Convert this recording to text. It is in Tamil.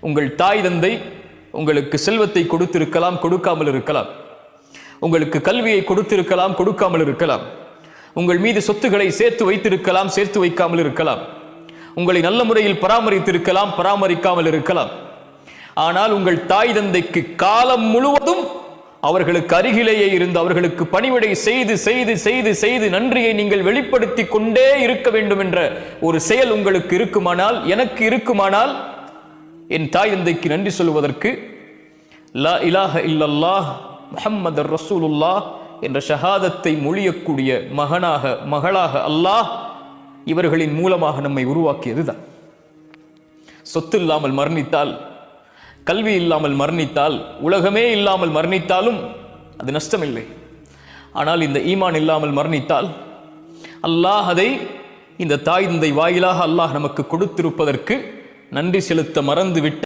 உங்கள் தாய் தந்தை உங்களுக்கு செல்வத்தை கொடுத்திருக்கலாம், கொடுக்காமல் இருக்கலாம். உங்களுக்கு கல்வியை கொடுத்திருக்கலாம், கொடுக்காமல் இருக்கலாம். உங்கள் மீது சொத்துக்களை சேர்த்து வைத்திருக்கலாம், சேர்த்து வைக்காமல் இருக்கலாம். உங்களை நல்ல முறையில் பராமரித்திருக்கலாம், பராமரிக்காமல் இருக்கலாம். ஆனால் உங்கள் தாய் தந்தைக்கு காலம் முழுவதும் அவர்களுக்கு அருகிலேயே இருந்து அவர்களுக்கு பணிவிடை செய்து செய்து செய்து செய்து நன்றியை நீங்கள் வெளிப்படுத்தி கொண்டே இருக்க வேண்டும் என்ற ஒரு செயல் உங்களுக்கு இருக்குமானால், எனக்கு இருக்குமானால், என் தாய் தந்தைக்கு நன்றி சொல்வதற்கு லா இலாஹ இல்லல்லாஹ் முஹம்மது ரசூலுல்லாஹ் என்ற ஷஹாதத்தை மொழியக்கூடிய மகளாக அல்லாஹ் இவர்களின் மூலமாக நம்மை உருவாக்கியதுதான். சொத்து இல்லாமல் மரணித்தால், கல்வி இல்லாமல் மரணித்தால், உலகமே இல்லாமல் மரணித்தாலும் அது நஷ்டமில்லை. ஆனால் இந்த ஈமான் இல்லாமல் மரணித்தால் அல்லாஹ் அதை இந்த தாய் தந்தை வாயிலாக அல்லாஹ் நமக்கு கொடுத்திருப்பதற்கு நன்றி செலுத்த மறந்து விட்டு